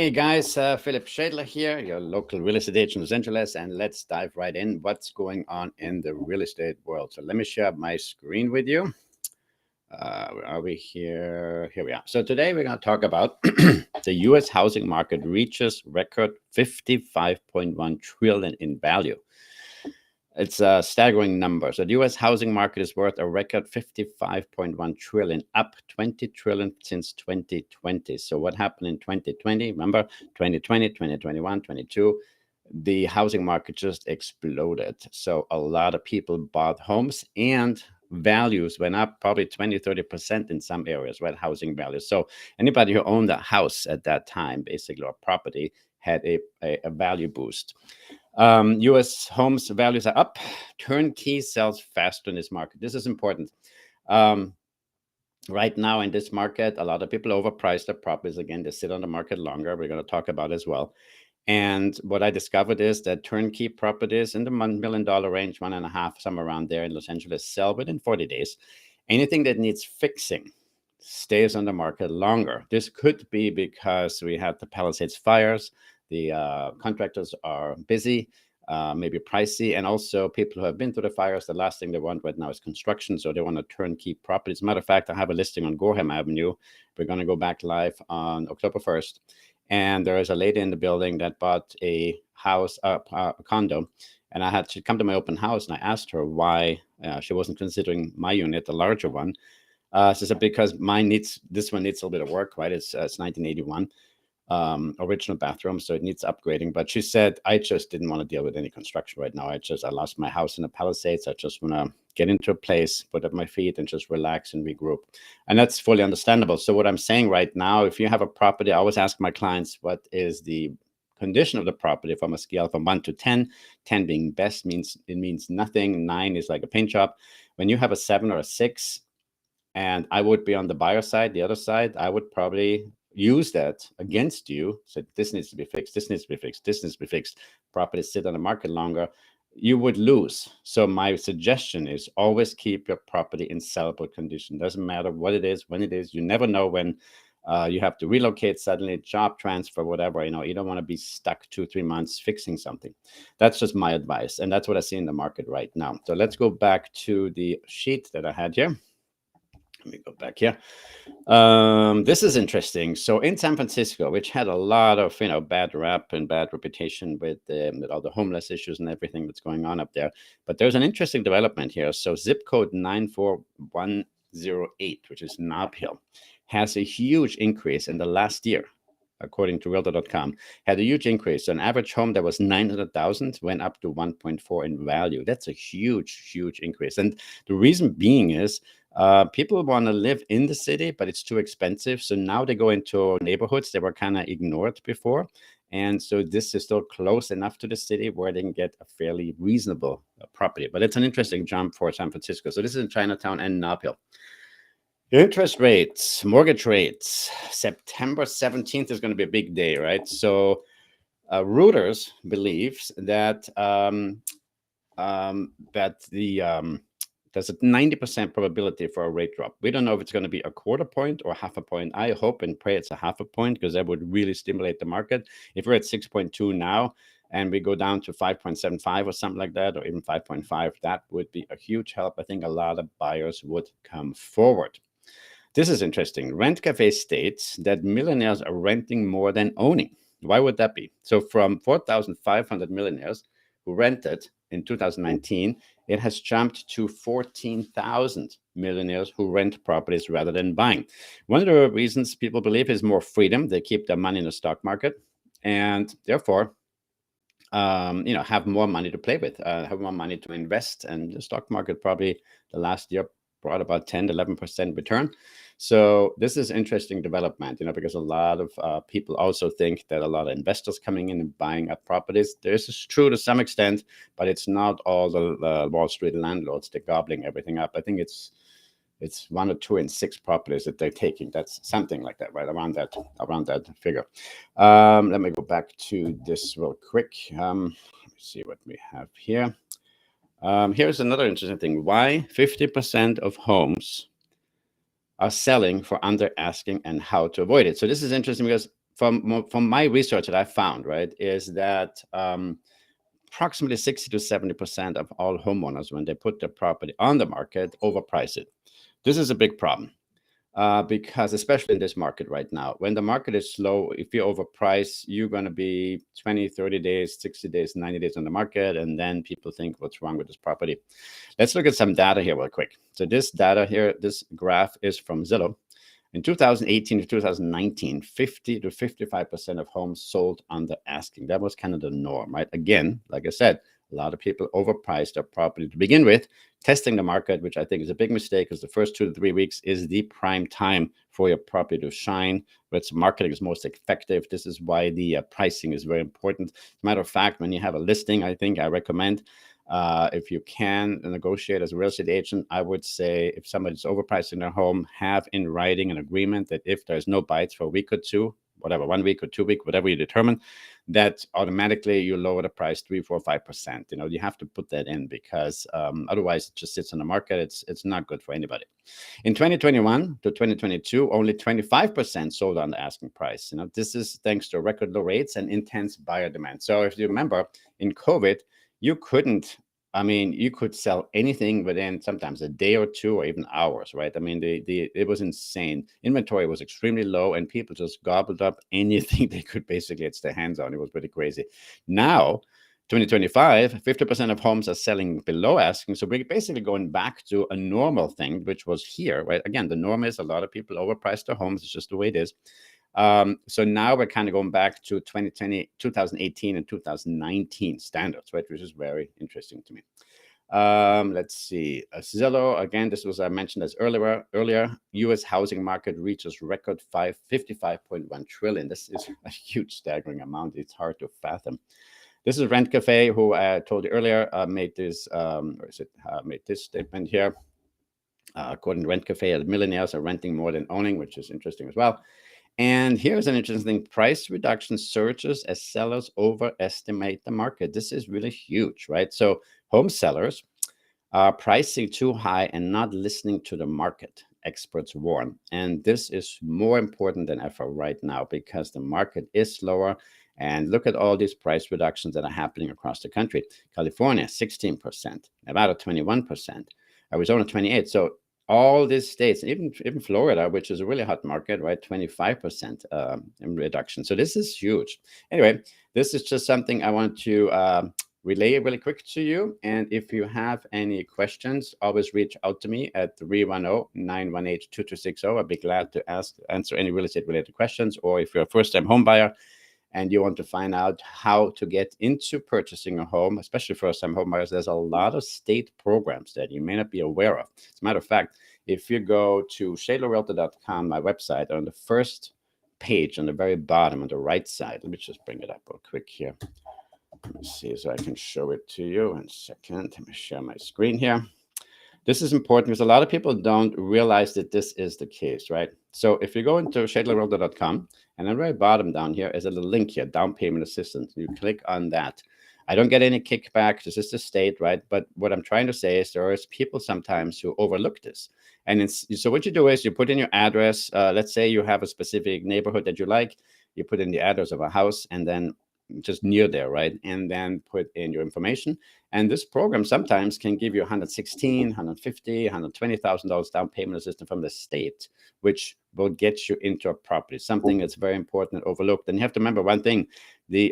Hey guys, Philipp Schaedler here, your local real estate agent in Los Angeles, and let's dive right in. What's going on in the real estate world? So let me share my screen with you. Where are we here? Here we are. So today we're going to talk about the U.S. housing market reaches record 55.1 trillion in value. It's a staggering number. So the U.S. housing market is worth a record 55.1 trillion, up 20 trillion since 2020. So what happened in 2020? Remember, 2020, 2021, 22, the housing market just exploded. So a lot of people bought homes and values went up probably 20, 30% in some areas, right? Housing values. So anybody who owned a house at that time, basically, or property, had a value boost. U.S. homes values are up. Turnkey sells faster in this market. This is important. Right now in this market, a lot of people overprice their properties. Again, they sit on the market longer. We're going to talk about as well. And what I discovered is that turnkey properties in the $1 million range, 1.5, somewhere around there in Los Angeles, sell within 40 days. Anything that needs fixing stays on the market longer. This could be because we had the Palisades fires. The contractors are busy, maybe pricey, and also people who have been through the fires, the last thing they want right now is construction, so they want to turnkey properties. As a matter of fact, I have a listing on Gorham Avenue. We're going to go back live on October 1st, and there is a lady in the building that bought a house, a condo, and I had to come to my open house, and I asked her why she wasn't considering my unit, the larger one. She said, because this one needs a little bit of work, right? It's 1981. Original bathroom, so it needs upgrading. But she said, I just didn't want to deal with any construction right now. I lost my house in the Palisades. I just want to get into a place, put up my feet, and just relax and regroup. And that's fully understandable. So what I'm saying right now, if you have a property, I always ask my clients, what is the condition of the property from a scale from 1 to 10? 10 being best means nothing. 9 is like a paint job. When you have a 7 or a 6, and I would be on the buyer side, the other side, I would probably use that against you. So this needs to be fixed, this needs to be fixed, this needs to be fixed. Properties sit on the market longer, you would lose. So my suggestion is always keep your property in sellable condition. Doesn't matter what it is, when it is. You never know when you have to relocate suddenly, job transfer, whatever. You don't want to be stuck 2-3 months fixing something. That's just my advice, and that's what I see in the market right now. So let's go back to the sheet that I had here. Let me go back here. This is interesting. So in San Francisco, which had a lot of bad rap and bad reputation with all the homeless issues and everything that's going on up there, but there's an interesting development here. So zip code 94108, which is Nob Hill, has a huge increase in the last year. According to Realtor.com, had a huge increase. So an average home that was 900,000 went up to 1.4 in value. That's a huge, huge increase. And the reason being is people want to live in the city, but it's too expensive. So now they go into neighborhoods that were kind of ignored before. And so this is still close enough to the city where they can get a fairly reasonable property. But it's an interesting jump for San Francisco. So this is in Chinatown and Nob Hill. Interest rates, mortgage rates, September 17th is going to be a big day, right? So Reuters believes that there's a 90% probability for a rate drop. We don't know if it's going to be a quarter point or half a point. I hope and pray it's a half a point, because that would really stimulate the market. If we're at 6.2 now and we go down to 5.75 or something like that, or even 5.5, that would be a huge help. I think a lot of buyers would come forward. This is interesting. Rent Cafe states that millionaires are renting more than owning. Why would that be? So from 4,500 millionaires who rented in 2019, it has jumped to 14,000 millionaires who rent properties rather than buying. One of the reasons people believe is more freedom. They keep their money in the stock market, and therefore have more money to play with, have more money to invest. And the stock market probably the last year brought about 10-11% return. So this is interesting development, because a lot of people also think that a lot of investors coming in and buying up properties. This is true to some extent, but it's not all the Wall Street landlords. They're gobbling everything up. I think it's 1 or 2 in 6 properties that they're taking. That's something like that, right? Around that figure. Let me go back to this real quick. Let me see what we have here. Here's another interesting thing. Why 50% of homes are selling for under asking and how to avoid it. So this is interesting because from my research that I found, right, is that approximately 60 to 70% of all homeowners, when they put their property on the market, overprice it. This is a big problem. Because especially in this market right now, when the market is slow, if you overprice, you're going to be 20, 30 days, 60 days, 90 days on the market. And then people think, what's wrong with this property? Let's look at some data here real quick. So this data here, this graph is from Zillow. In 2018 to 2019, 50 to 55% of homes sold under asking. That was kind of the norm, right? Again, like I said, a lot of people overpriced their property to begin with, testing the market, which I think is a big mistake because the first 2 to 3 weeks is the prime time for your property to shine, where its marketing is most effective. This is why the pricing is very important. As a matter of fact, when you have a listing, I think I recommend if you can negotiate as a real estate agent, I would say if somebody's overpricing their home, have in writing an agreement that if there's no bites for a week or two, whatever, 1 week or 2 weeks, whatever you determine, that automatically you lower the price 3, 4, 5%. You know, you have to put that in because otherwise it just sits on the market. It's not good for anybody. In 2021 to 2022, only 25% sold on the asking price. You know, this is thanks to record low rates and intense buyer demand. So if you remember, in COVID, you couldn't, I mean, you could sell anything within sometimes a day or two or even hours, right? I mean, it was insane. Inventory was extremely low and people just gobbled up anything they could basically get their hands on. It was pretty crazy. Now, 2025, 50% of homes are selling below asking. So we're basically going back to a normal thing, which was here, right? Again, the norm is a lot of people overprice their homes. It's just the way it is. So now we're kind of going back to 2020, 2018 and 2019 standards, right? Which is very interesting to me. Let's see. Zillow, again, this was I mentioned as earlier. U.S. housing market reaches record 55.1 trillion. This is a huge, staggering amount. It's hard to fathom. This is Rent Cafe, who I told you earlier made this statement here. According to Rent Cafe, millionaires are renting more than owning, which is interesting as well. And here's an interesting thing. Price reduction surges as sellers overestimate the market. This is really huge, right? So home sellers are pricing too high and not listening to the market, experts warn. And this is more important than ever right now because the market is slower. And look at all these price reductions that are happening across the country. California, 16%, Nevada, 21%, Arizona, 28%. So all these states, even Florida, which is a really hot market, right? 25% in reduction. So this is huge. Anyway, this is just something I want to relay really quick to you. And if you have any questions, always reach out to me at 310-918-2260. I'd be glad to answer any real estate related questions. Or if you're a first-time home buyer and you want to find out how to get into purchasing a home, especially first-time home buyers, there's a lot of state programs that you may not be aware of. As a matter of fact, if you go to schaedlerrealtor.com, my website, on the first page on the very bottom on the right side, let me just bring it up real quick here. Let me see so I can show it to you in a second. Let me share my screen here. This is important because a lot of people don't realize that this is the case, right? So if you go into schaedlerrealtor.com, and on the very bottom down here is a little link here, down payment assistance. You click on that. I don't get any kickback. This is the state, right? But what I'm trying to say is there is people sometimes who overlook this. And so what you do is you put in your address. Let's say you have a specific neighborhood that you like. You put in the address of a house and then just near there, right? And then put in your information. And this program sometimes can give you $116,000, $150,000, $120,000 down payment assistance from the state, which will get you into a property, something that's very important and overlooked. And you have to remember one thing,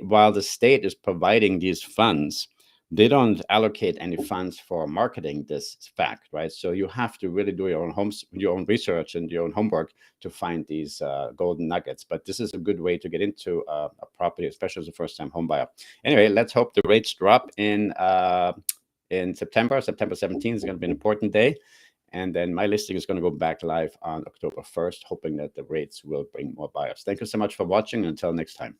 while the state is providing these funds, they don't allocate any funds for marketing this fact, right? So you have to really do your own research and your own homework to find these golden nuggets. But this is a good way to get into a property, especially as a first-time home buyer. Anyway, let's hope the rates drop in September. September 17th is going to be an important day. And then my listing is going to go back live on October 1st, hoping that the rates will bring more buyers. Thank you so much for watching. Until next time.